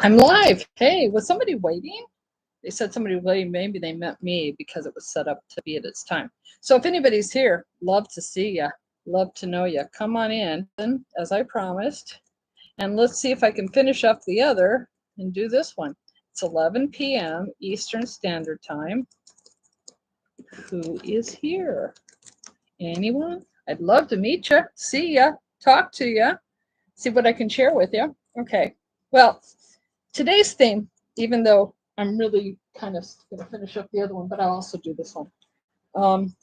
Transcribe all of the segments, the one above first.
I'm live. Hey, was somebody waiting? They said somebody was waiting. Maybe they meant me because it was set up to be at its time. So if anybody's here, love to see you. Love to know you. Come on in, as I promised. And let's see if I can finish up the other and do this one. It's 11 p.m. Eastern Standard Time. Who is here? Anyone? I'd love to meet you, see you, talk to you, see what I can share with you. Okay. Well, today's theme, even though I'm really kind of going to finish up the other one, but I'll also do this one.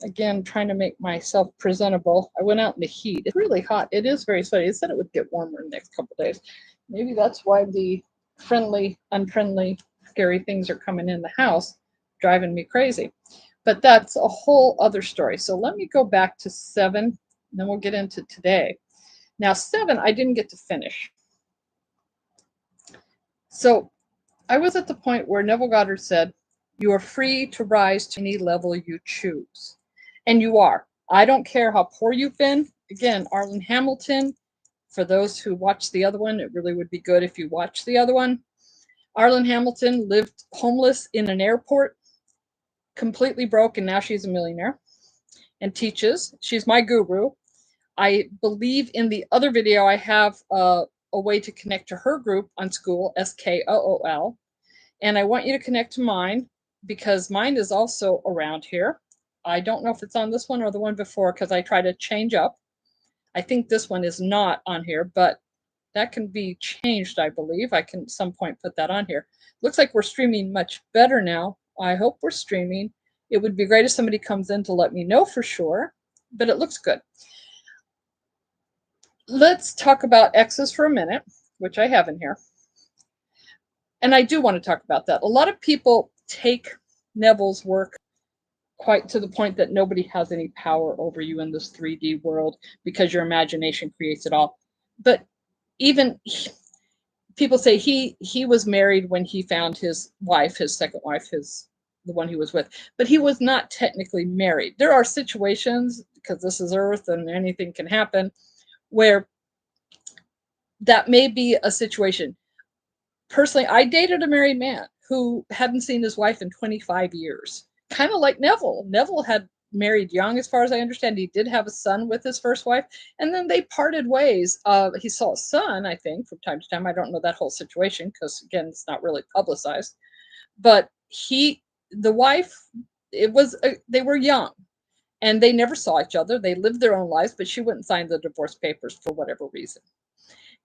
Again, trying to make myself presentable. I went out in the heat. It's really hot. It is very sweaty. It said it would get warmer in the next couple of days. Maybe that's why the friendly, unfriendly, scary things are coming in the house, driving me crazy. But that's a whole other story. So let me go back to 7, and then we'll get into today. Now, 7, I didn't get to finish. So I was at the point where Neville Goddard said, you are free to rise to any level you choose. And you are. I don't care how poor you've been. Again, Arlen Hamilton, for those who watched the other one, it really would be good if you watched the other one. Arlen Hamilton lived homeless in an airport, completely broke, and now she's a millionaire and teaches. She's my guru. I believe in the other video I have a way to connect to her group on School, SKOOL. And I want you to connect to mine because mine is also around here. I don't know if it's on this one or the one before because I try to change up. I think this one is not on here, but that can be changed, I believe. I can at some point put that on here. Looks like we're streaming much better now. I hope we're streaming. It would be great if somebody comes in to let me know for sure, but it looks good. Let's talk about X's for a minute, which I have in here. And I do want to talk about that. A lot of people take Neville's work quite to the point that nobody has any power over you in this 3D world because your imagination creates it all. But even people say he was married when he found his wife, his second wife, the one he was with, but he was not technically married. There are situations, because this is Earth and anything can happen, where that may be a situation. Personally, I dated a married man who hadn't seen his wife in 25 years. Kind of like Neville. Neville had married young, as far as I understand. He did have a son with his first wife, and then they parted ways. He saw a son, I think, from time to time. I don't know that whole situation because, again, it's not really publicized. But the wife, they were young, and they never saw each other. They lived their own lives, but she wouldn't sign the divorce papers for whatever reason.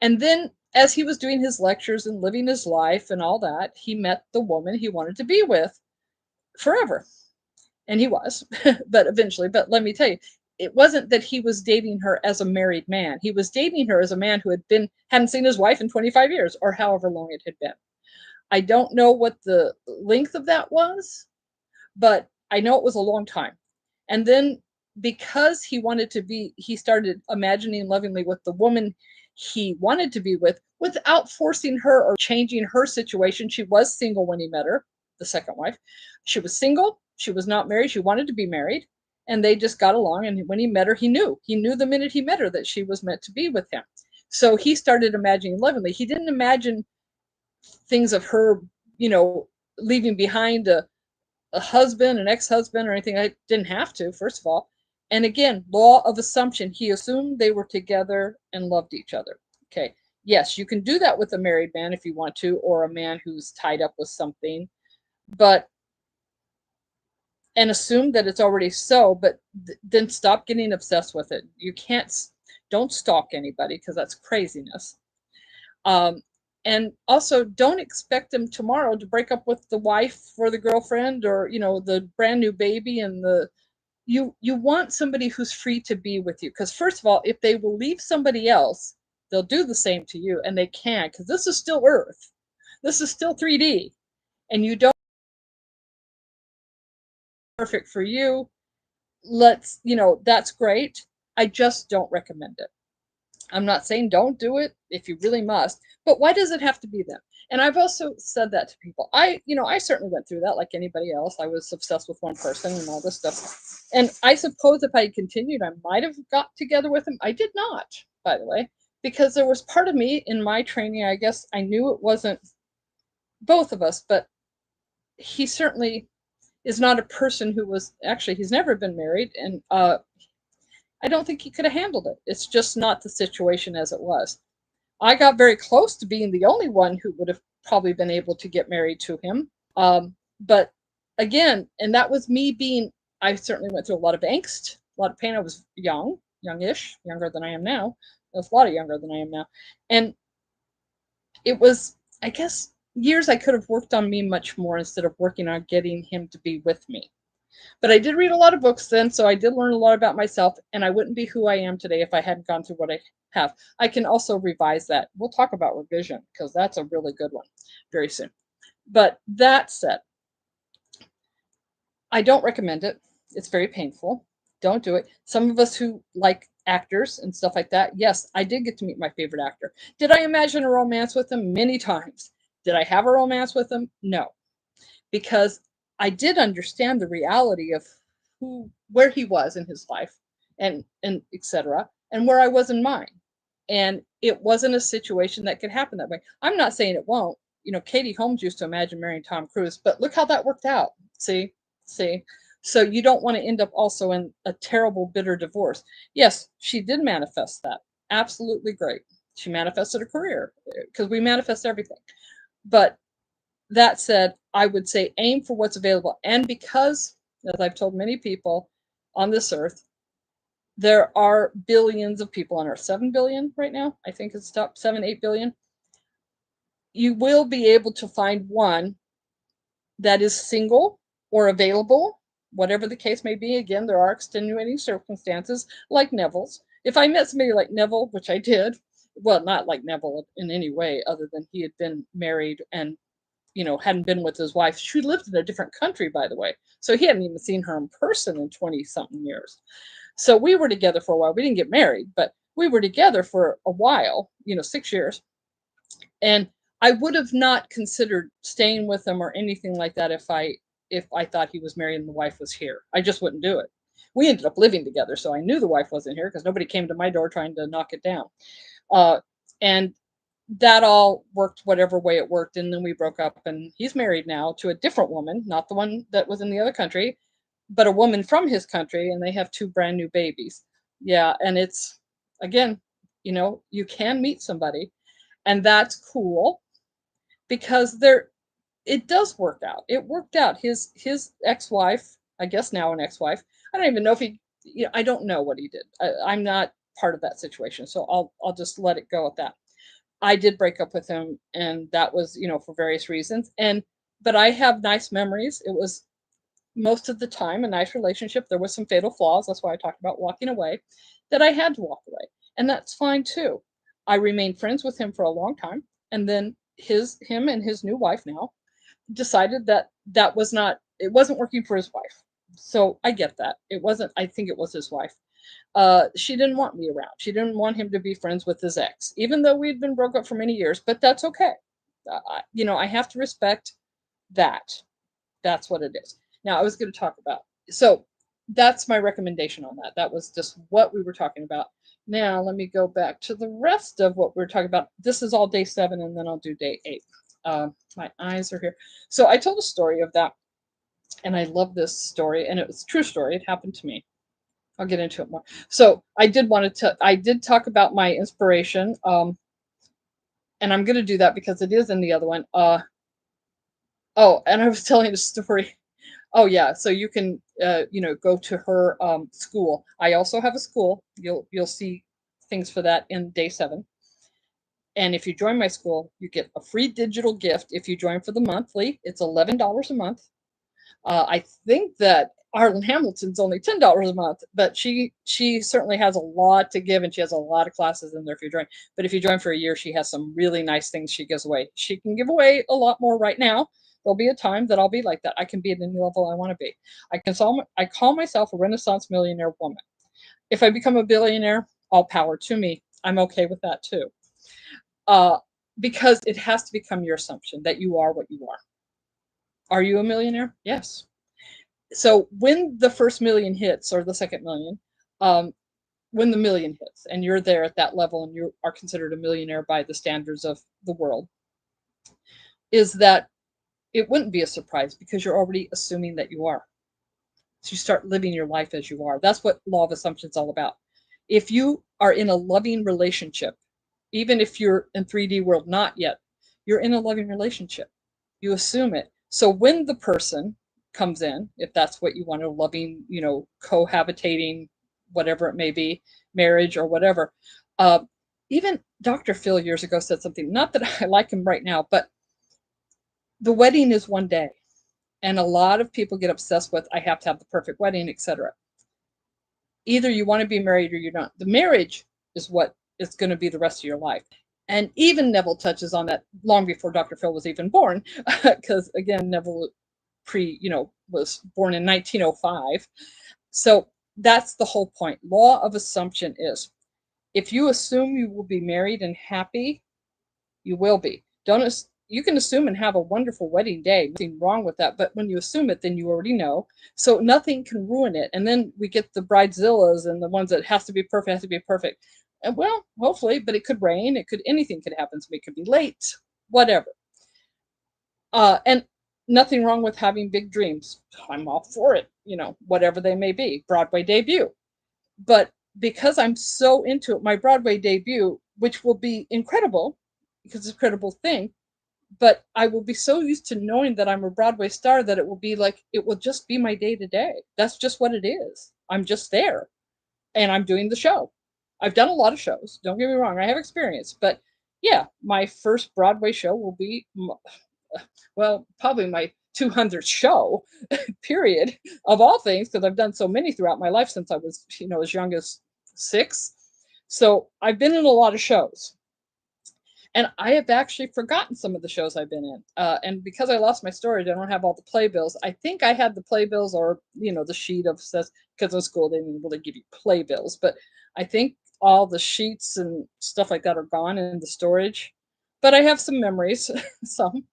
And then as he was doing his lectures and living his life and all that, he met the woman he wanted to be with forever. And he was, but eventually, but let me tell you, it wasn't that he was dating her as a married man. He was dating her as a man who hadn't seen his wife in 25 years or however long it had been. I don't know what the length of that was, but I know it was a long time. And then because he started imagining lovingly with the woman he wanted to be with without forcing her or changing her situation. She was single when he met her, the second wife. She was single. She was not married. She wanted to be married. And they just got along. And when he met her, he knew the minute he met her that she was meant to be with him. So he started imagining lovingly. He didn't imagine things of her, leaving behind a husband, an ex-husband, or anything. I didn't have to, first of all. And again, law of assumption. He assumed they were together and loved each other. Okay. Yes, you can do that with a married man if you want to, or a man who's tied up with something, and assume that it's already so, but then stop getting obsessed with it. Don't stalk anybody because that's craziness. And also don't expect them tomorrow to break up with the wife or the girlfriend or, the brand new baby and you want somebody who's free to be with you. Because first of all, if they will leave somebody else, they'll do the same to you, and they can, because this is still Earth. This is still 3D, and you don't perfect for you. That's great. I just don't recommend it. I'm not saying don't do it if you really must, but why does it have to be them? And I've also said that to people. I certainly went through that like anybody else. I was obsessed with one person and all this stuff. And I suppose if I had continued, I might have got together with him. I did not, by the way, because there was part of me in my training, I guess I knew it wasn't both of us, but he certainly is not a person who was actually, he's never been married, and I don't think he could have handled it. It's just not the situation as it was. I got very close to being the only one who would have probably been able to get married to him. But again, and that was me being, I certainly went through a lot of angst, a lot of pain. I was young, youngish, younger than I am now. I was a lot younger than I am now. And it was, I guess, years I could have worked on me much more instead of working on getting him to be with me. But I did read a lot of books then, so I did learn a lot about myself, and I wouldn't be who I am today if I hadn't gone through what I have. I can also revise that. We'll talk about revision because that's a really good one very soon. But that said, I don't recommend it. It's very painful. Don't do it. Some of us who like actors and stuff like that, yes, I did get to meet my favorite actor. Did I imagine a romance with him? Many times. Did I have a romance with him? No, because I did understand the reality of where he was in his life, and etc., and where I was in mine. And it wasn't a situation that could happen that way. I'm not saying it won't. Katie Holmes used to imagine marrying Tom Cruise, but look how that worked out. See. So you don't want to end up also in a terrible, bitter divorce. Yes, she did manifest that. Absolutely great. She manifested a career because we manifest everything. But that said, I would say aim for what's available. And because, as I've told many people on this earth, there are billions of people on earth, 7 billion right now. I think it's top 7, 8 billion. You will be able to find one that is single or available, whatever the case may be. Again, there are extenuating circumstances like Neville's. If I met somebody like Neville, which I did, well, not like Neville in any way other than he had been married and hadn't been with his wife. She lived in a different country, by the way. So he hadn't even seen her in person in 20 something years. So we were together for a while. We didn't get married, but we were together for a while, 6 years. And I would have not considered staying with him or anything like that if I thought he was married and the wife was here. I just wouldn't do it. We ended up living together, so I knew the wife wasn't here because nobody came to my door trying to knock it down. And that all worked whatever way it worked, and then we broke up, and he's married now to a different woman, not the one that was in the other country, but a woman from his country, and they have 2 brand new babies. Yeah, and it's, again, you can meet somebody, and that's cool because it does work out. It worked out. His ex-wife, I guess now an ex-wife, I don't even know if I don't know what he did. I'm not part of that situation, so I'll just let it go at that. I did break up with him, and that was, for various reasons. But I have nice memories. It was most of the time a nice relationship. There was some fatal flaws. That's why I talked about walking away, that I had to walk away. And that's fine too. I remained friends with him for a long time. And then him and his new wife now decided that it wasn't working for his wife. So I get that. It wasn't, I think it was his wife. She didn't want me around. She didn't want him to be friends with his ex, even though we'd been broke up for many years, but that's okay. I have to respect that. That's what it is. Now, I was going to talk about, so that's my recommendation on that. That was just what we were talking about. Now, let me go back to the rest of what we're talking about. This is all day 7, and then I'll do day 8. My eyes are here. So I told a story of that, and I love this story, and it was a true story. It happened to me. I'll get into it more. So I did talk about my inspiration, and I'm going to do that because it is in the other one. Oh, and I was telling a story. Oh yeah, so you can go to her school. I also have a school. You'll see things for that in day 7. And if you join my school, you get a free digital gift if you join for the monthly. It's $11 a month. I think that Arlen Hamilton's only $10 a month, but she certainly has a lot to give, and she has a lot of classes in there if you join. But if you join for a year, she has some really nice things she gives away. She can give away a lot more right now. There'll be a time that I'll be like that. I can be at any level I want to be. I call myself a Renaissance millionaire woman. If I become a billionaire, all power to me. I'm okay with that too. Uh, because it has to become your assumption that you are what you are. Are you a millionaire? Yes. So when the first million hits, or the second million, when the million hits and you're there at that level and you are considered a millionaire by the standards of the world, is that it wouldn't be a surprise because you're already assuming that you are. So you start living your life as you are. That's what law of assumption is all about. If you are in a loving relationship, even if you're in 3D world not yet, you're in a loving relationship. You assume it. So when the person comes in, if that's what you want, a loving, cohabitating, whatever it may be, marriage or whatever. Uh, Even Dr. Phil years ago said something, not that I like him right now, but the wedding is one day. And a lot of people get obsessed with, I have to have the perfect wedding, etc. Either you want to be married or you don't. The marriage is what is going to be the rest of your life. And even Neville touches on that long before Dr. Phil was even born, because again, Neville was born in 1905. So that's the whole point. Law of assumption is if you assume you will be married and happy, you will be. Don't You can assume and have a wonderful wedding day. Nothing wrong with that. But when you assume it, then you already know. So nothing can ruin it. And then we get the bridezillas and the ones that has to be perfect, has to be perfect. And well, hopefully, but it could rain. Anything could happen to me. It could be late, whatever. And nothing wrong with having big dreams. I'm all for it, whatever they may be. Broadway debut. But because I'm so into it, my Broadway debut, which will be incredible because it's a credible thing, but I will be so used to knowing that I'm a Broadway star that it will just be my day to day. That's just what it is. I'm just there and I'm doing the show. I've done a lot of shows. Don't get me wrong. I have experience, but yeah, my first Broadway show will be, well, probably my 200th show, period, of all things, because I've done so many throughout my life since I was, as young as 6. So I've been in a lot of shows. And I have actually forgotten some of the shows I've been in. And because I lost my storage, I don't have all the playbills. I think I had the playbills or, the sheet of says, because in school they didn't really give you playbills. But I think all the sheets and stuff like that are gone in the storage. But I have some memories, some.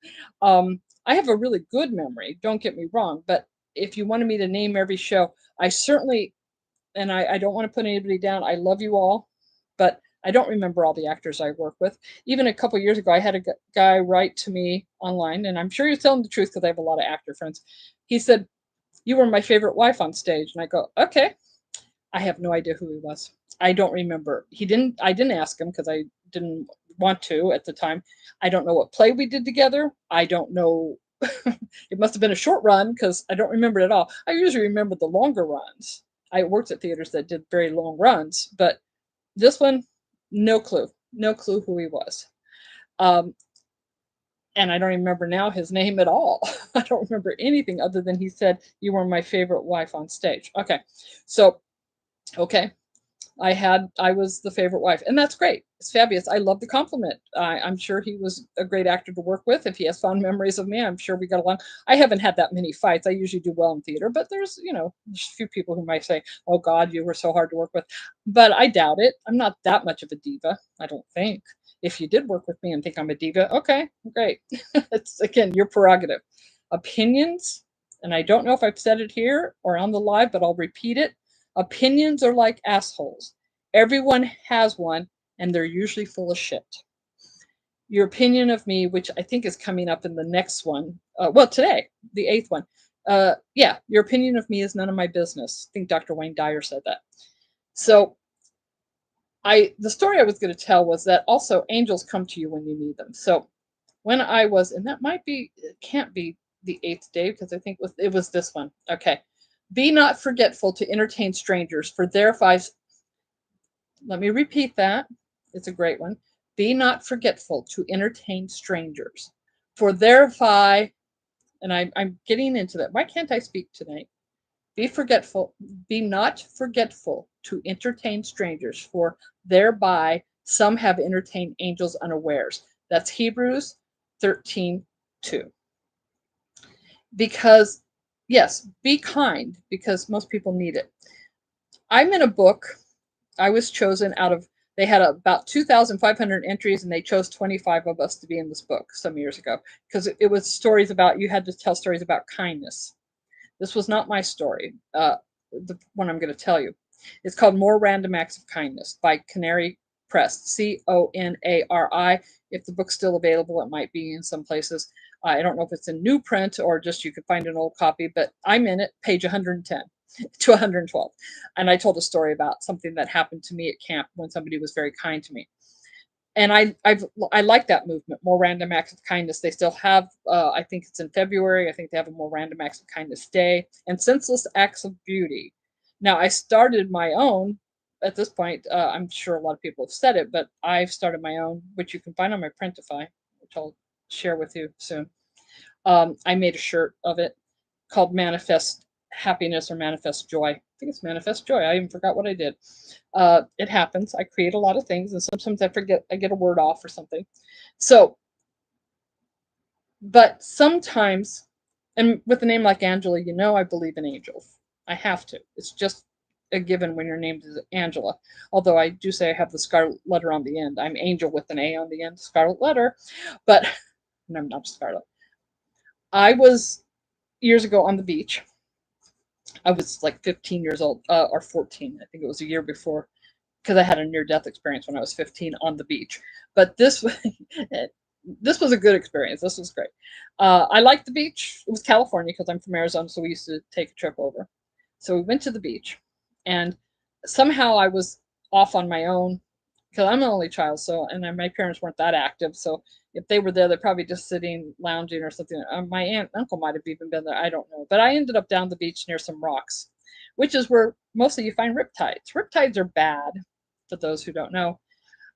I have a really good memory, don't get me wrong. But if you wanted me to name every show, I certainly, and I don't want to put anybody down. I love you all, but I don't remember all the actors I work with. Even a couple years ago, I had a guy write to me online, and I'm sure he's telling the truth because I have a lot of actor friends. He said, "You were my favorite wife on stage," and I go, "Okay." I have no idea who he was. I don't remember. I didn't ask him because I didn't want to at the time. I don't know what play we did together. I don't know. It must have been a short run because I don't remember it at all. I usually remember the longer runs. I worked at theaters that did very long runs, but this one, no clue. No clue who he was. Um, and I don't remember now his name at all. I don't remember anything other than he said, "You were my favorite wife on stage." Okay. So, okay. I was the favorite wife, and that's great. It's fabulous. I love the compliment. I'm sure he was a great actor to work with. If he has fond memories of me, I'm sure we got along. I haven't had that many fights. I usually do well in theater, but there's a few people who might say, "Oh God, you were so hard to work with," but I doubt it. I'm not that much of a diva. I don't think. If you did work with me and think I'm a diva, okay, great. It's again your prerogative. Opinions, and I don't know if I've said it here or on the live, but I'll repeat it. Opinions are like assholes. Everyone has one, and they're usually full of shit. Your opinion of me, which I think is coming up in the next one, today, the 8th one. Yeah, your opinion of me is none of my business. I think Dr. Wayne Dyer said that. So the story I was going to tell was that also angels come to you when you need them. So when I was, and that it can't be the 8th day because I think it was this one. Okay. Be not forgetful to entertain strangers, for thereby, let me repeat that. It's a great one. Be not forgetful to entertain strangers, for thereby, and I'm getting into that. Why can't I speak tonight? Be not forgetful to entertain strangers, for thereby some have entertained angels unawares. That's Hebrews 13:2. Because, yes, be kind because most people need it. I'm in a book. I was chosen out of, they had about 2,500 entries and they chose 25 of us to be in this book some years ago because it was stories about, you had to tell stories about kindness. This was not my story, the one I'm going to tell you. It's called More Random Acts of Kindness by Canary Press, Conari. If the book's still available, it might be in some places. I don't know if it's in new print or just you could find an old copy, but I'm in it, page 110 to 112. And I told a story about something that happened to me at camp when somebody was very kind to me. And I like that movement, more random acts of kindness. They still have, I think it's in February. I think they have a more random acts of kindness day and senseless acts of beauty. Now I started my own. At this point, I'm sure a lot of people have said it, but I've started my own, which you can find on my Printify, which I'll share with you soon. I made a shirt of it called Manifest Happiness or Manifest Joy. I think it's Manifest Joy. I even forgot what I did. It happens. I create a lot of things, and sometimes I forget. I get a word off or something. So, but sometimes, and with a name like Angela, I believe in angels. I have to. It's just a given when your name is Angela. Although I do say I have the scarlet letter on the end. I'm Angel with an A on the end, scarlet letter. But and I'm not scarlet. I was years ago on the beach. I was like 15 years old, or 14. I think it was a year before, because I had a near-death experience when I was 15 on the beach. But this this was a good experience. This was great. I liked the beach. It was California because I'm from Arizona, so we used to take a trip over. So we went to the beach, and somehow I was off on my own because I'm an only child. So, and my parents weren't that active. So if they were there, they're probably just sitting, lounging or something. My aunt and uncle might have even been there. I don't know. But I ended up down the beach near some rocks, which is where mostly you find riptides. Riptides are bad, for those who don't know.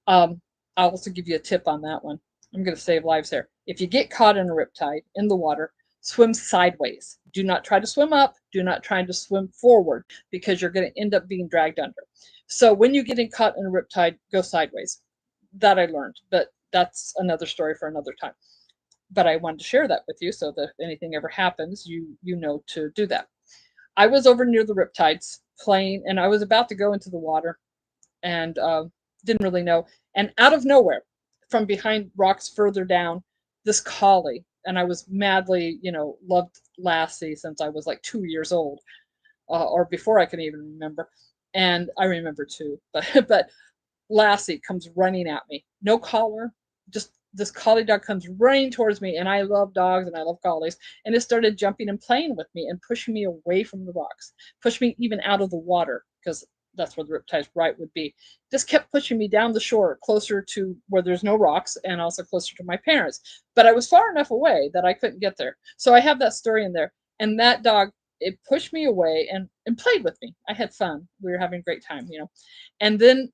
I'll also give you a tip on that one. I'm going to save lives here. If you get caught in a riptide in the water, swim sideways. Do not try to swim up. Do not try to swim forward because you're going to end up being dragged under. So when you're getting caught in a riptide, go sideways. That I learned, but that's another story for another time. But I wanted to share that with you so that if anything ever happens, you know to do that. I was over near the riptides playing, and I was about to go into the water, and didn't really know. And out of nowhere, from behind rocks further down, this collie, and I was madly, loved Lassie since I was like 2 years old, or before I can even remember. And I remember too, but Lassie comes running at me, no collar, just this collie dog comes running towards me, and I love dogs and I love collies, and it started jumping and playing with me and pushing me away from the rocks, pushed me even out of the water because that's where the riptide's right would be. Just kept pushing me down the shore, closer to where there's no rocks and also closer to my parents. But I was far enough away that I couldn't get there. So I have that story in there. And that dog, it pushed me away and played with me. I had fun. We were having a great time. And then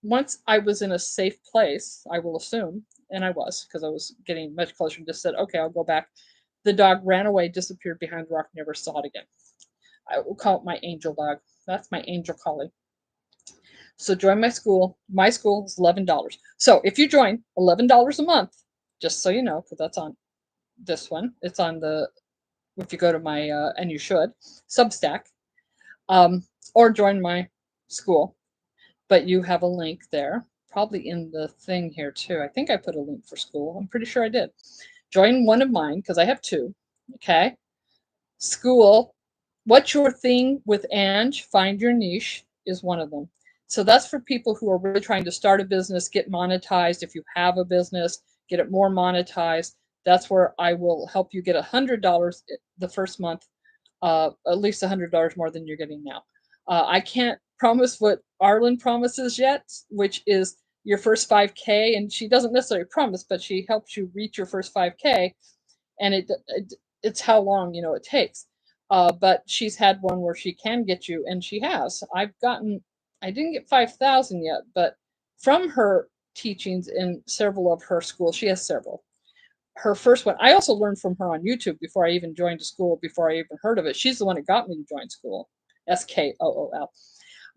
once I was in a safe place, I will assume, and I was because I was getting much closer and just said, okay, I'll go back. The dog ran away, disappeared behind the rock, never saw it again. I will call it my angel dog. That's my angel collie. So join my school. My school is $11. So if you join $11 a month, just so you know, because that's on this one, it's on the, if you go to my, and you should, Substack, or join my school. But you have a link there, probably in the thing here too. I think I put a link for school. I'm pretty sure I did. Join one of mine because I have two. Okay. School. What's your thing with Ange? Find your niche is one of them. So that's for people who are really trying to start a business, get monetized. If you have a business, get it more monetized. That's where I will help you get $100 the first month, at least $100 more than you're getting now. I can't promise what Arlen promises yet, which is your first 5K, and she doesn't necessarily promise, but she helps you reach your first 5K, and it's how long it takes. But she's had one where she can get you, and she has. I didn't get 5,000 yet, but from her teachings in several of her schools, she has several. Her first one, I also learned from her on YouTube before I even joined a school, before I even heard of it. She's the one that got me to join school, SKOOL.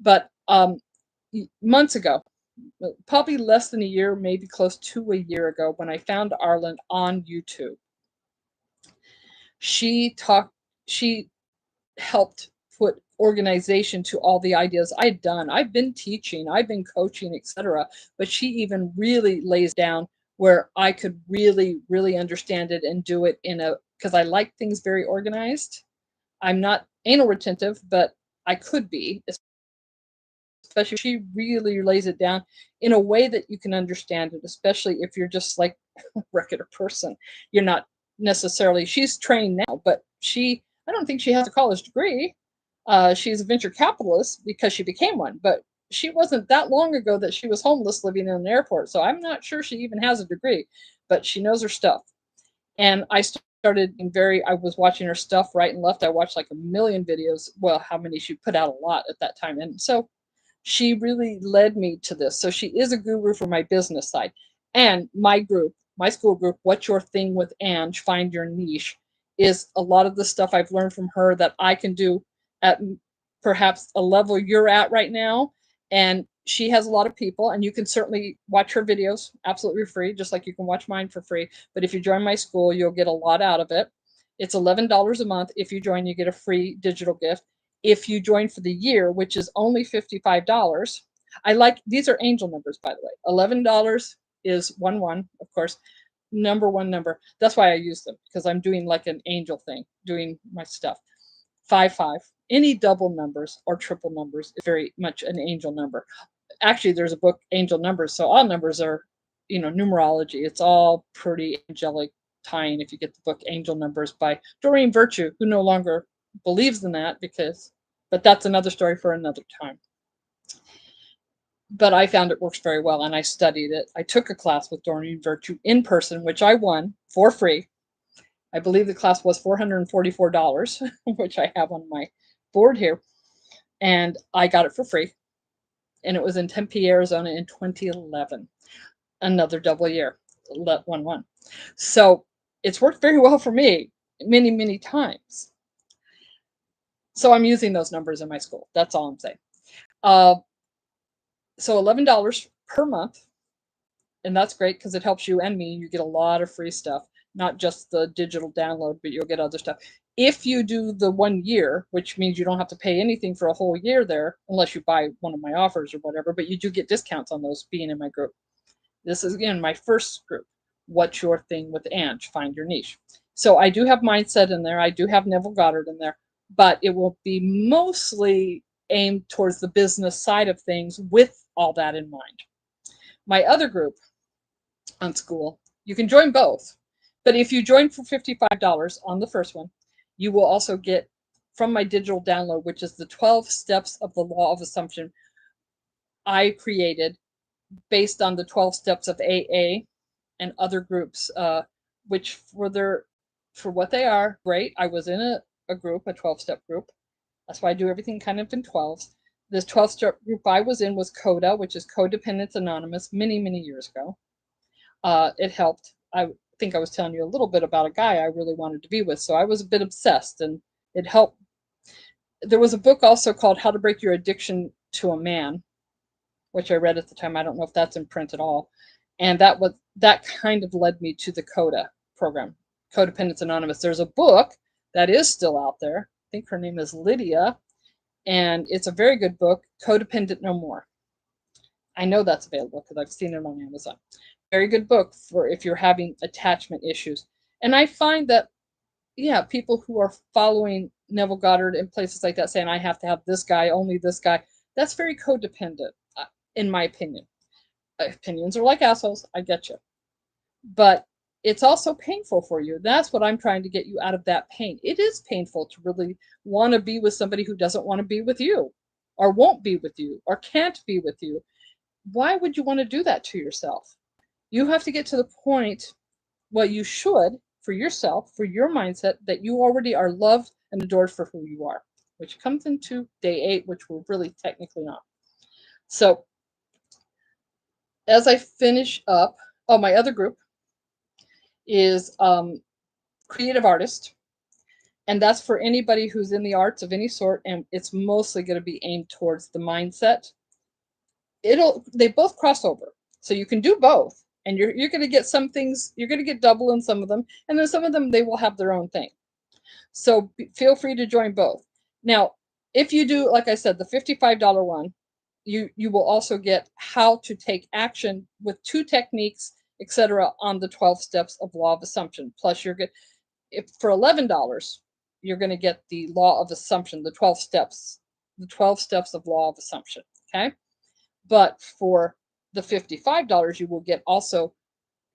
But months ago, probably less than a year, maybe close to a year ago, when I found Arlen on YouTube, she helped put organization to all the ideas I'd done. I've been teaching, I've been coaching, etc. But she even really lays down where I could really, really understand it and do it because I like things very organized. I'm not anal retentive, but I could be, especially she really lays it down in a way that you can understand it, especially if you're just like a regular person. You're not necessarily, she's trained now, but I don't think she has a college degree. She's a venture capitalist because she became one, but she wasn't that long ago that she was homeless living in an airport. So I'm not sure she even has a degree, but she knows her stuff. And I started being I was watching her stuff right and left. I watched like a million videos. Well, how many? She put out a lot at that time. And so she really led me to this. So she is a guru for my business side. And my group, my school group, What's Your Thing with Ange, Find Your Niche, is a lot of the stuff I've learned from her that I can do at perhaps a level you're at right now. And she has a lot of people, and you can certainly watch her videos absolutely free, just like you can watch mine for free. But if you join my school, you'll get a lot out of it. It's $11 a month. If you join, you get a free digital gift. If you join for the year, which is only $55, I like, these are angel numbers, by the way. $11 is 1-1, of course, number one number. That's why I use them, because I'm doing like an angel thing, doing my stuff. 5-5. Any double numbers or triple numbers is very much an angel number. Actually, there's a book, Angel Numbers, so all numbers are, numerology. It's all pretty angelic tying if you get the book Angel Numbers by Doreen Virtue, who no longer believes in that, but that's another story for another time. But I found it works very well, and I studied it. I took a class with Doreen Virtue in person, which I won for free. I believe the class was $444, which I have on my board here, and I got it for free. And it was in Tempe, Arizona in 2011. Another double year, 1-1. So it's worked very well for me many, many times. So I'm using those numbers in my school. That's all I'm saying. So $11 per month. And that's great because it helps you and me. You get a lot of free stuff, not just the digital download, but you'll get other stuff. If you do the 1 year, which means you don't have to pay anything for a whole year there, unless you buy one of my offers or whatever, but you do get discounts on those being in my group. This is, again, my first group, What's Your Thing with Ange, Find Your Niche. So I do have mindset in there. I do have Neville Goddard in there, but it will be mostly aimed towards the business side of things with all that in mind. My other group on school, you can join both, but if you join for $55 on the first one, you will also get from my digital download, which is the 12 steps of the law of assumption I created based on the 12 steps of AA and other groups, which for what they are, great. I was in a group, a 12-step group. That's why I do everything kind of in 12s. This 12-step group I was in was CODA, which is Codependence Anonymous, many, many years ago. It helped. I think I was telling you a little bit about a guy I really wanted to be with, so I was a bit obsessed, and it helped. There was a book also called How to Break Your Addiction to a Man, which I read at the time. I don't know if that's in print at all. And that kind of led me to the CODA program, Codependence Anonymous. There's a book that is still out there. I think her name is Lydia, and it's a very good book, Codependent No More. I know that's available because I've seen it on Amazon. Very good book for if you're having attachment issues. And I find that, yeah, people who are following Neville Goddard in places like that, saying I have to have this guy, only this guy, that's very codependent, in my opinion. Opinions are like assholes. I get you. But it's also painful for you. That's what I'm trying to get you out of that pain. It is painful to really want to be with somebody who doesn't want to be with you, or won't be with you, or can't be with you. Why would you want to do that to yourself? You have to get to the point, well, you should, for yourself, for your mindset, that you already are loved and adored for who you are, which comes into day 8, which we're really technically on. So as I finish up, my other group is creative artist, and that's for anybody who's in the arts of any sort, and it's mostly going to be aimed towards the mindset. They both cross over, so you can do both, and you're going to get some things, you're going to get double in some of them, and then some of them they will have their own thing. So feel free to join both. Now, if you do, like I said, the $55 one, you will also get how to take action with 2 techniques, etc., on the 12 steps of law of assumption. Plus, for $11, you're going to get the law of assumption, the 12 steps of law of assumption. Okay. But for the $55, you will get also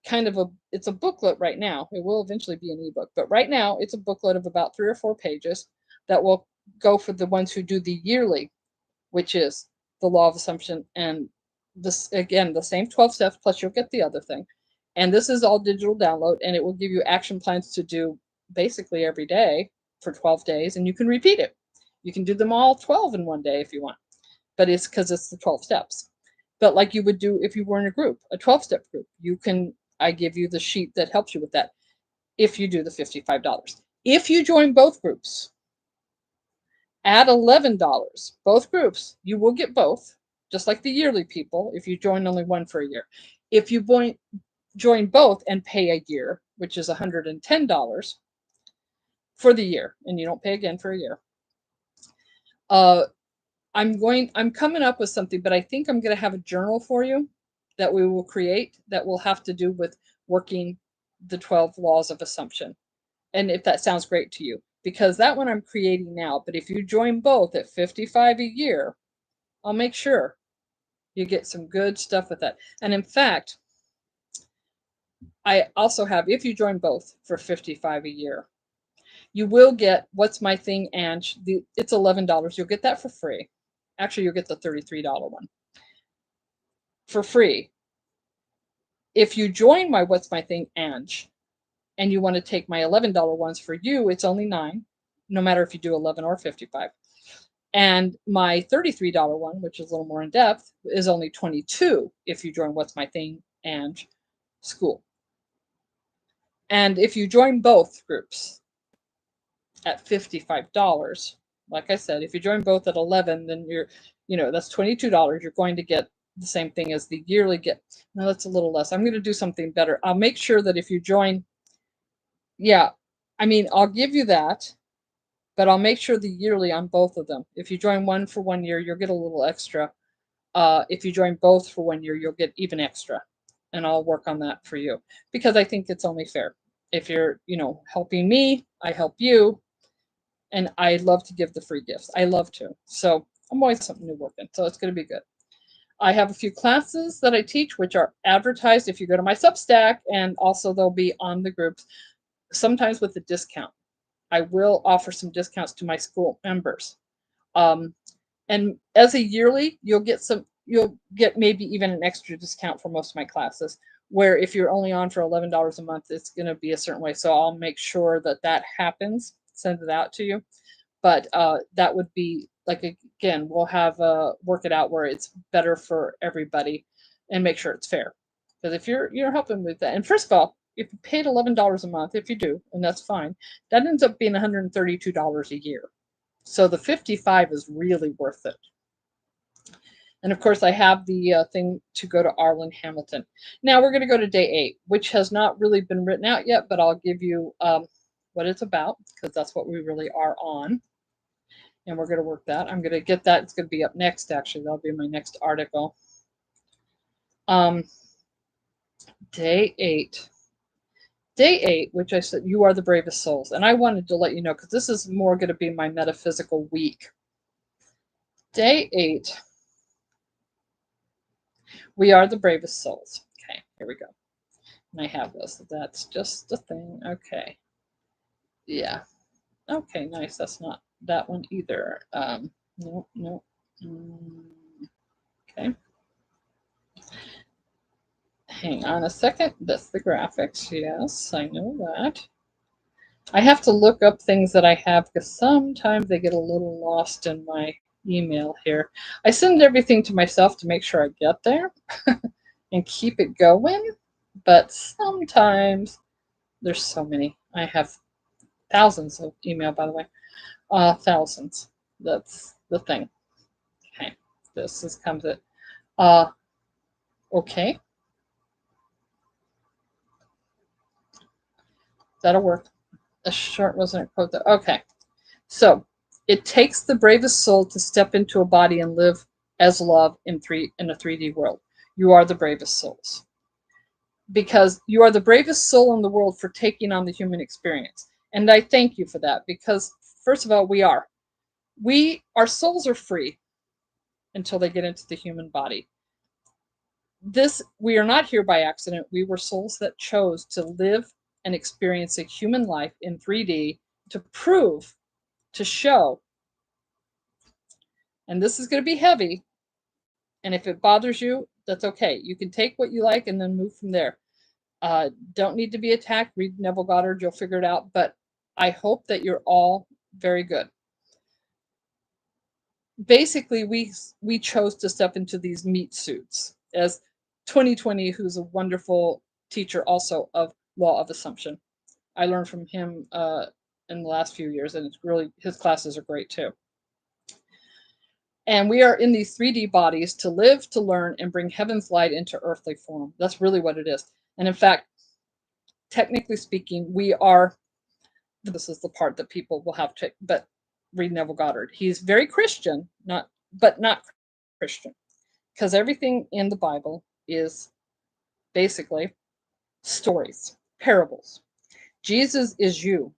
kind of it's a booklet right now. It will eventually be an ebook, but right now it's a booklet of about 3 or 4 pages that will go for the ones who do the yearly, which is the law of assumption. And this, again, the same 12 steps, plus you'll get the other thing. And this is all digital download, and it will give you action plans to do basically every day for 12 days, and you can repeat it. You can do them all 12 in one day if you want, but it's because it's the 12 steps. But like you would do if you were in a group, a 12-step group, I give you the sheet that helps you with that if you do the $55. If you join both groups at $11, both groups, you will get both, just like the yearly people, if you join only one for a year. If you join both and pay a year, which is $110 for the year, and you don't pay again for a year, I'm coming up with something, but I think I'm going to have a journal for you that we will create that will have to do with working the 12 laws of assumption. And if that sounds great to you, because that one I'm creating now, but if you join both at $55 a year, I'll make sure you get some good stuff with that. And in fact, I also have, if you join both for $55 a year, you will get What's My Thing, and it's $11. You'll get that for free. Actually, you'll get the $33 one for free. If you join my What's My Thing, Ange, and you want to take my $11 ones, for you, it's only $9, no matter if you do 11 or 55. And my $33 one, which is a little more in depth, is only $22 if you join What's My Thing and School. And if you join both groups at $55, like I said, if you join both at 11, then that's $22. You're going to get the same thing as the yearly get. No, that's a little less. I'm going to do something better. I'll make sure that if you join, I'll give you that, but I'll make sure the yearly on both of them. If you join one for 1 year, you'll get a little extra. If you join both for 1 year, you'll get even extra. And I'll work on that for you, because I think it's only fair. If you're, helping me, I help you. And I love to give the free gifts. I love to. So I'm always something new working. So it's going to be good. I have a few classes that I teach, which are advertised if you go to my Substack, and also they'll be on the groups, sometimes with a discount. I will offer some discounts to my school members. And as a yearly, you'll get maybe even an extra discount for most of my classes, where if you're only on for $11 a month, it's going to be a certain way. So I'll make sure that happens, send it out to you. But that would be like, again, we'll have work it out where it's better for everybody and make sure it's fair. Because if you're helping with that, and first of all, if you paid $11 a month, if you do, and that's fine, that ends up being $132 a year. So the 55 is really worth it. And of course, I have the thing to go to Arlen Hamilton. Now we're going to go to day 8, which has not really been written out yet, but I'll give you what it's about, because that's what we really are on. And we're going to work that. I'm going to get that. It's going to be up next, actually. That'll be my next article. Day 8. Day 8, which I said, you are the bravest souls. And I wanted to let you know, because this is more going to be my metaphysical week. Day 8. We are the bravest souls. Okay, here we go. And I have this. That's just the thing. Okay. Yeah. Okay, nice. That's not that one either. No. Okay. Hang on a second. That's the graphics. Yes, I know that. I have to look up things that I have, because sometimes they get a little lost in my email here. I send everything to myself to make sure I get there and keep it going, but sometimes there's so many. I have thousands of email, by the way. Thousands. That's the thing. Okay. This comes at okay. That'll work. A short wasn't a quote though. Okay. So it takes the bravest soul to step into a body and live as love in a 3D world. You are the bravest souls. Because you are the bravest soul in the world for taking on the human experience. And I thank you for that, because first of all, our souls are free. until they get into the human body. We are not here by accident. We were souls that chose to live and experience a human life in 3D to prove, to show, and this is going to be heavy. And if it bothers you, that's okay. You can take what you like and then move from there. Don't need to be attacked. Read Neville Goddard, you'll figure it out. But I hope that you're all very good. Basically, we chose to step into these meat suits. As 2020, who's a wonderful teacher also of law of assumption. I learned from him in the last few years, and it's really, his classes are great too. And we are in these 3D bodies to live, to learn, and bring heaven's light into earthly form. That's really what it is. And in fact, technically speaking, we are, this is the part that people will have to, but read Neville Goddard. He's very Christian, but not Christian, because everything in the Bible is basically stories, parables. Jesus is you.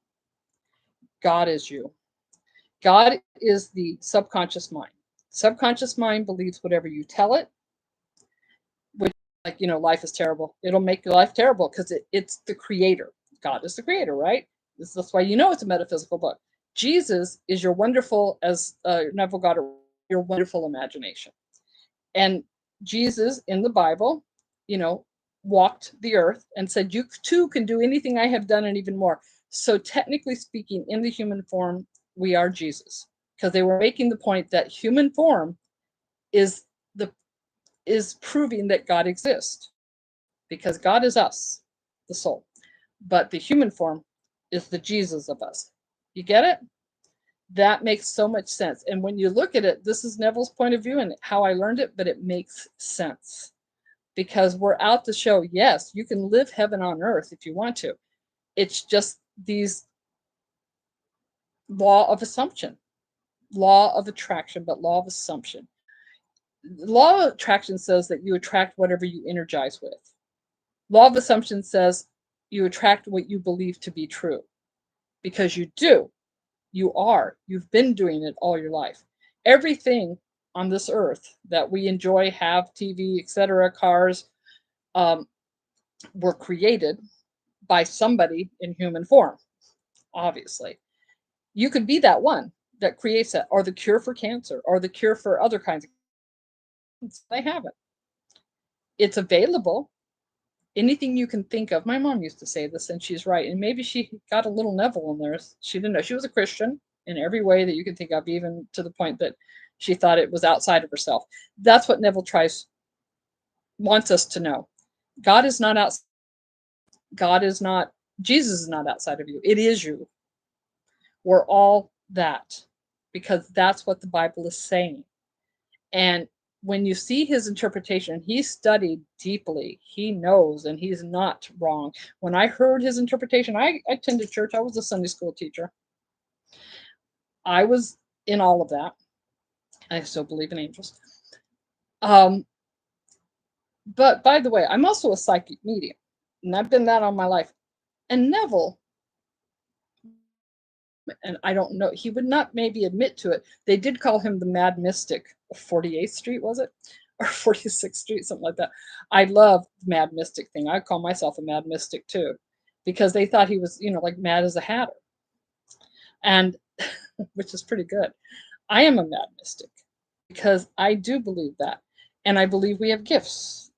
God is you. God is the subconscious mind. Subconscious mind believes whatever you tell it, which, like, life is terrible. It'll make your life terrible because it's the creator. God is the creator, right? That's why it's a metaphysical book. Jesus is your wonderful, as Neville Goddard, your wonderful imagination. And Jesus in the Bible, walked the earth and said, you too can do anything I have done and even more. So technically speaking, in the human form, we are Jesus, because they were making the point that human form is proving that God exists, because God is us, the soul, but the human form is the Jesus of us. You get it? That makes so much sense. And when you look at it, this is Neville's point of view and how I learned it, but it makes sense, because we're out to show, yes, you can live heaven on earth if you want to. It's just these law of assumption, law of attraction, but law of assumption. Law of attraction says that you attract whatever you energize with. Law of assumption says you attract what you believe to be true, because you do. You've been doing it all your life. Everything on this earth that we enjoy, have, TV, etc., cars, were created by somebody in human form, obviously. You could be that one that creates that, or the cure for cancer, or the cure for other kinds of cancer. They have it. It's available. Anything you can think of. My mom used to say this, and she's right. And maybe she got a little Neville in there. She didn't know. She was a Christian in every way that you can think of, even to the point that she thought it was outside of herself. That's what Neville wants us to know. God is not outside. Jesus is not outside of you. It is you. We're all that, because that's what the Bible is saying. And when you see his interpretation, he studied deeply. He knows, and he's not wrong. When I heard his interpretation, I attended church. I was a Sunday school teacher. I was in all of that. I still believe in angels. But by the way, I'm also a psychic medium, and I've been that all my life. And Neville, and I don't know, he would not maybe admit to it. They did call him the Mad Mystic of 48th Street, was it? Or 46th Street, something like that. I love the Mad Mystic thing. I call myself a Mad Mystic too, because they thought he was, like mad as a hatter. And which is pretty good. I am a Mad Mystic because I do believe that. And I believe we have gifts.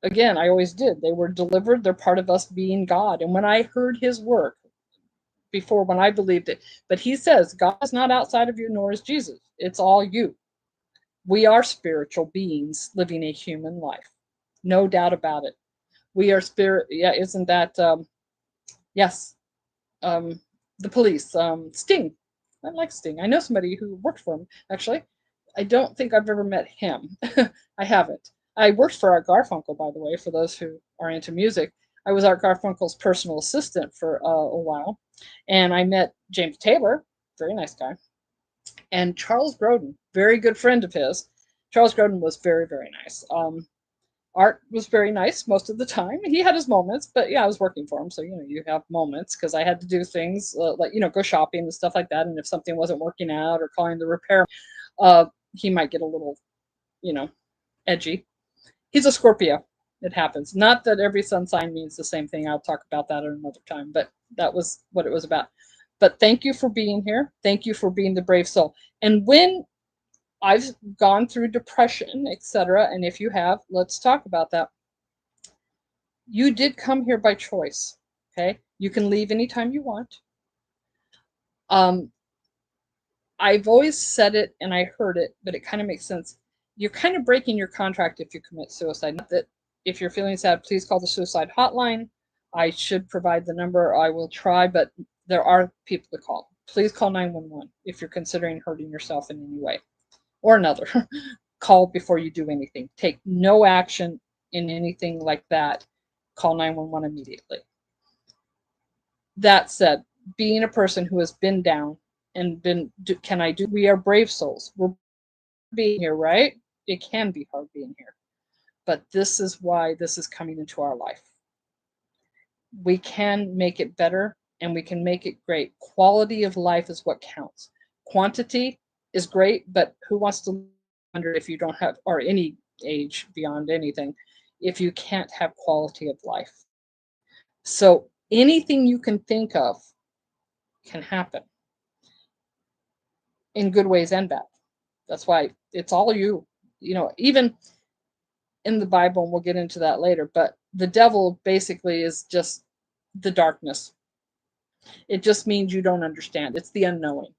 Again, I always did. They were delivered. They're part of us being God. And when I heard his work, before, when I believed it, but he says God is not outside of you, nor is Jesus. It's all you. We are spiritual beings living a human life, no doubt about it. We are spirit. Yeah, isn't that yes? The Police, Sting. I like Sting. I know somebody who worked for him, actually. I don't think I've ever met him. I haven't. I worked for Art Garfunkel, by the way, for those who are into music. I was Art Garfunkel's personal assistant for a while. And I met James Taylor, very nice guy, and Charles Grodin, very good friend of his. Charles Grodin was very, very nice. Art was very nice most of the time. He had his moments, but yeah, I was working for him. So, you have moments, because I had to do things like, go shopping and stuff like that. And if something wasn't working out or calling the repair, he might get a little edgy. He's a Scorpio. It happens. Not that every sun sign means the same thing. I'll talk about that at another time, but that was what it was about. But thank you for being here. Thank you for being the brave soul. And when I've gone through depression, etc., and if you have, let's talk about that. You did come here by choice. Okay? You can leave anytime you want. I've always said it and I heard it, but it kind of makes sense. You're kind of breaking your contract if you commit suicide. Not that if you're feeling sad, please call the suicide hotline. I should provide the number. I will try, but there are people to call. Please call 911 if you're considering hurting yourself in any way or another. Call before you do anything. Take no action in anything like that. Call 911 immediately. That said, being a person who has been down and we are brave souls. We're being here, right? It can be hard being here. But this is why this is coming into our life. We can make it better and we can make it great. Quality of life is what counts. Quantity is great, but who wants to live under if you don't have, or any age beyond anything, if you can't have quality of life? So anything you can think of can happen in good ways and bad. That's why it's all you. Even in the Bible, and we'll get into that later, but the devil basically is just the darkness. It just means you don't understand. It's the unknowing.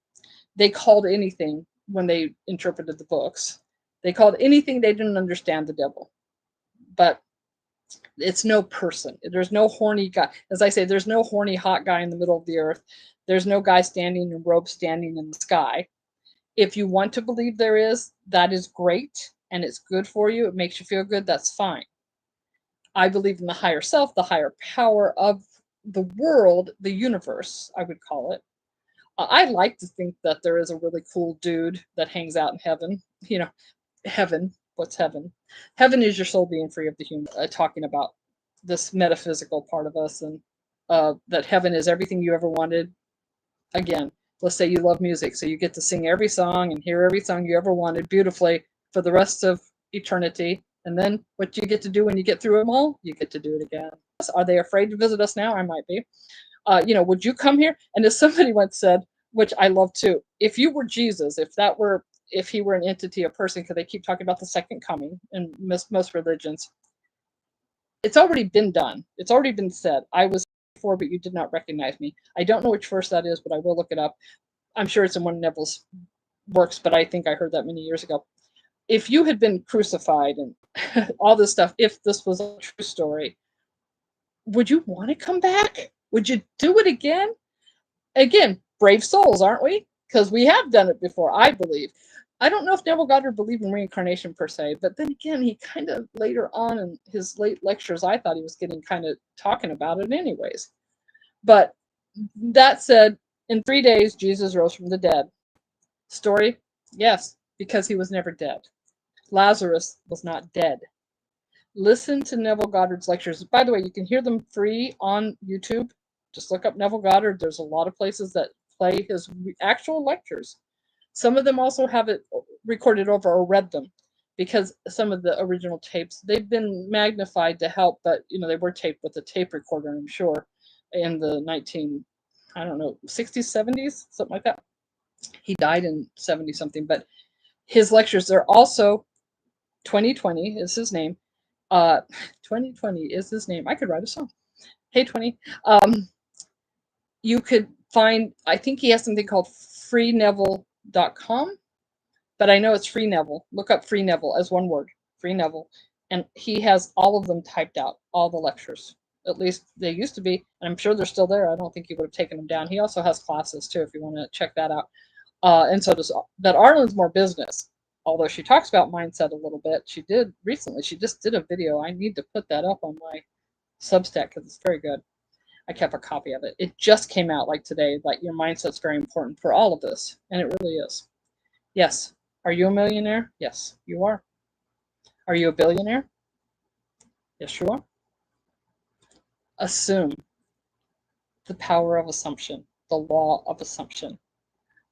They called anything, when they interpreted the books, they called anything they didn't understand the devil. But it's no person. There's no horny guy. As I say, there's no horny hot guy in the middle of the earth. There's no guy standing in robes standing in the sky. If you want to believe there is, that is great, and it's good for you. It makes you feel good. That's fine. I believe in the higher self, the higher power of the world, the universe, I would call it. I like to think that there is a really cool dude that hangs out in heaven. Heaven. What's heaven? Heaven is your soul being free of the human. Talking about this metaphysical part of us, and that heaven is everything you ever wanted. Again, let's say you love music, so you get to sing every song and hear every song you ever wanted beautifully for the rest of eternity. And then what do you get to do when you get through them all? You get to do it again. Are they afraid to visit us now? I might be. Would you come here? And as somebody once said, which I love too, if you were Jesus, if he were an entity, a person, because they keep talking about the second coming in most religions, it's already been done. It's already been said. I was before, but you did not recognize me. I don't know which verse that is, but I will look it up. I'm sure it's in one of Neville's works, but I think I heard that many years ago. If you had been crucified and all this stuff, if this was a true story, would you want to come back? Would you do it again? Again, brave souls, aren't we? Because we have done it before, I believe. I don't know if Neville Goddard believed in reincarnation per se, but then again, he kind of later on in his late lectures, I thought he was getting kind of talking about it anyways. But that said, in 3 days, Jesus rose from the dead. Story? Yes, because he was never dead. Lazarus was not dead. Listen to Neville Goddard's lectures. By the way, you can hear them free on YouTube. Just look up Neville Goddard. There's a lot of places that play his actual lectures. Some of them also have it recorded over or read them, because some of the original tapes, they've been magnified to help, but they were taped with a tape recorder, I'm sure, in the 60s, 70s, something like that. He died in 70 something, but his lectures, they're also 2020 is his name. 2020 is his name. I could write a song. Hey, 20. You could find, I think he has something called freeneville.com, but I know it's Free Neville. Look up Free Neville as one word, Free Neville. And he has all of them typed out, all the lectures. At least they used to be, and I'm sure they're still there. I don't think he would have taken them down. He also has classes too, if you want to check that out. And so does, but Arlen's more business. Although she talks about mindset a little bit. She did recently. She just did a video. I need to put that up on my Substack because it's very good. I kept a copy of it. It just came out like today. Like, your mindset's very important for all of this. And it really is. Yes. Are you a millionaire? Yes, you are. Are you a billionaire? Yes, you are. Assume. The power of assumption. The law of assumption.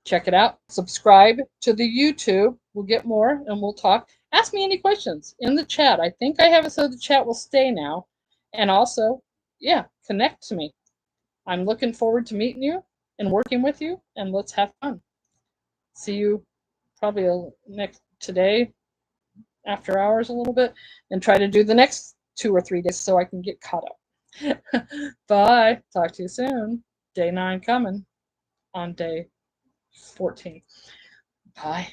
Check it out. Subscribe to the YouTube. We'll get more and we'll talk. Ask me any questions in the chat. I think I have it so the chat will stay now. And also, yeah, connect to me. I'm looking forward to meeting you and working with you, and let's have fun. See you probably next today after hours a little bit, and try to do the next 2 or 3 days so I can get caught up. Bye. Talk to you soon. Day 9 coming on day 14. Bye.